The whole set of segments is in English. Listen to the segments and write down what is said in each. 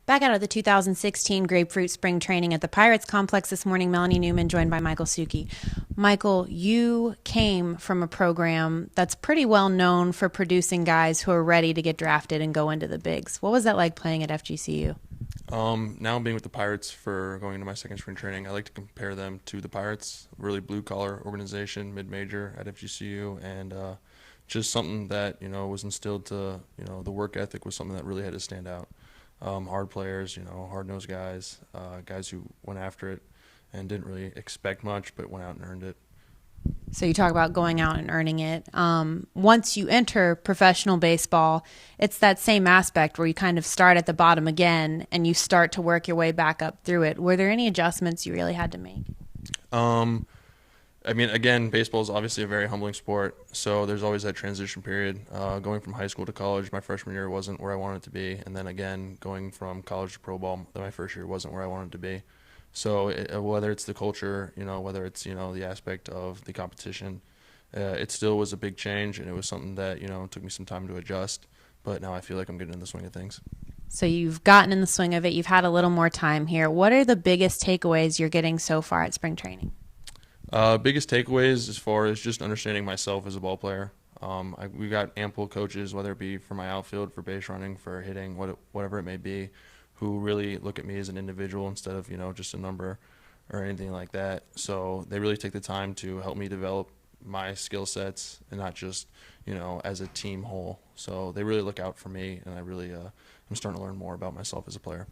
Back out of the 2016 Grapefruit Spring Training at the Pirates Complex this morning, Melanie Newman joined by Michael Suchy. Michael, you came from a program that's pretty well known for producing guys who are ready to get drafted and go into the bigs. What was that like playing at FGCU? Now being with the Pirates for going into my second spring training, I like to compare them to the Pirates, really blue collar organization, mid major at FGCU, and just something that was instilled to the work ethic was something that really had to stand out. Hard players, hard nosed guys, guys who went after it and didn't really expect much, but went out and earned it. So you talk about going out and earning it. Once you enter professional baseball, it's that same aspect where you kind of start at the bottom again and you start to work your way back up through it. Were there any adjustments you really had to make? Again, baseball is obviously a very humbling sport, so there's always that transition period. Going from high school to college, my freshman year wasn't where I wanted to be, and then again, going from college to pro ball, my first year wasn't where I wanted to be. So whether it's the culture, whether it's the aspect of the competition, it still was a big change, and it was something that took me some time to adjust. But now I feel like I'm getting in the swing of things. So you've gotten in the swing of it. You've had a little more time here. What are the biggest takeaways you're getting so far at spring training? Biggest takeaways as far as just understanding myself as a ball player. We got ample coaches, whether it be for my outfield, for base running, for hitting, whatever it may be, who really look at me as an individual instead of just a number or anything like that. So they really take the time to help me develop my skill sets and not just as a team whole. So they really look out for me, and I really I'm starting to learn more about myself as a player.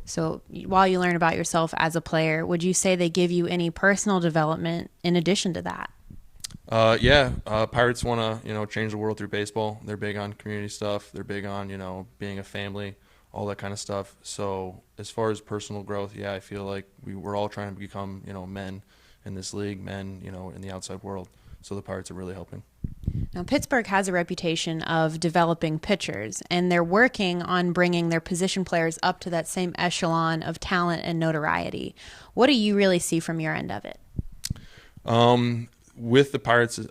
So while you learn about yourself as a player, would you say they give you any personal development in addition to that? Pirates want to change the world through baseball. They're big on community stuff. They're big on being a family, all that kind of stuff. So as far as personal growth, yeah, I feel like we're all trying to become men in this league, men in the outside world. So the Pirates are really helping. Now, Pittsburgh has a reputation of developing pitchers, and they're working on bringing their position players up to that same echelon of talent and notoriety. What do you really see from your end of it? With the Pirates, they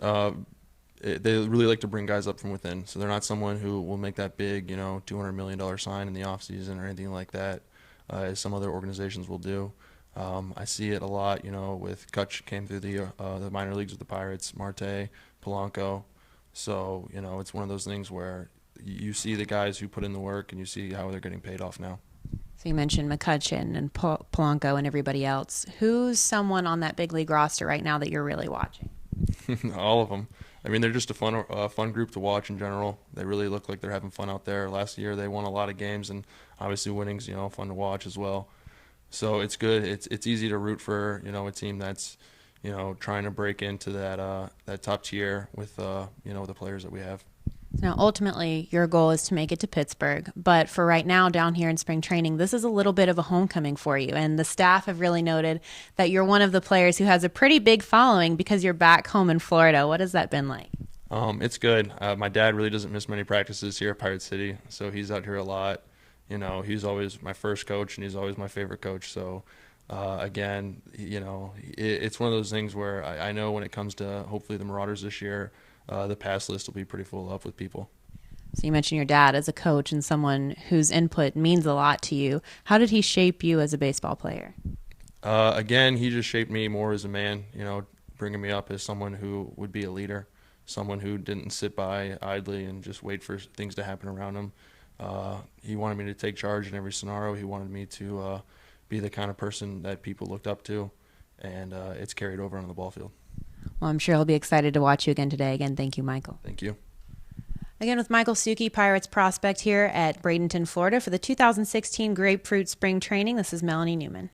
really like to bring guys up from within. So they're not someone who will make that big, $200 million sign in the offseason or anything like that, as some other organizations will do. I see it a lot, with Kutch came through the minor leagues with the Pirates, Marte, Polanco. So, it's one of those things where you see the guys who put in the work and you see how they're getting paid off now. So you mentioned McCutcheon and Polanco and everybody else. Who's someone on that big league roster right now that you're really watching? All of them. They're just a fun group to watch in general. They really look like they're having fun out there. Last year they won a lot of games, and obviously winning's fun to watch as well. So it's good. It's easy to root for a team that's trying to break into that top tier with the players that we have. Now, ultimately, your goal is to make it to Pittsburgh. But for right now, down here in spring training, this is a little bit of a homecoming for you. And the staff have really noted that you're one of the players who has a pretty big following because you're back home in Florida. What has that been like? It's good. My dad really doesn't miss many practices here at Pirate City, so he's out here a lot. He's always my first coach, and he's always my favorite coach. So, again, it's one of those things where I know when it comes to hopefully the Marauders this year, the pass list will be pretty full up with people. So you mentioned your dad as a coach and someone whose input means a lot to you. How did he shape you as a baseball player? Again, he just shaped me more as a man, bringing me up as someone who would be a leader, someone who didn't sit by idly and just wait for things to happen around him. He wanted me to take charge in every scenario. He wanted me to be the kind of person that people looked up to, and it's carried over on the ball field. Well, I'm sure he'll be excited to watch you again today. Again, thank you, Michael. Thank you. Again, with Michael Suchy, Pirates prospect here at Bradenton, Florida for the 2016 Grapefruit Spring Training. This is Melanie Newman.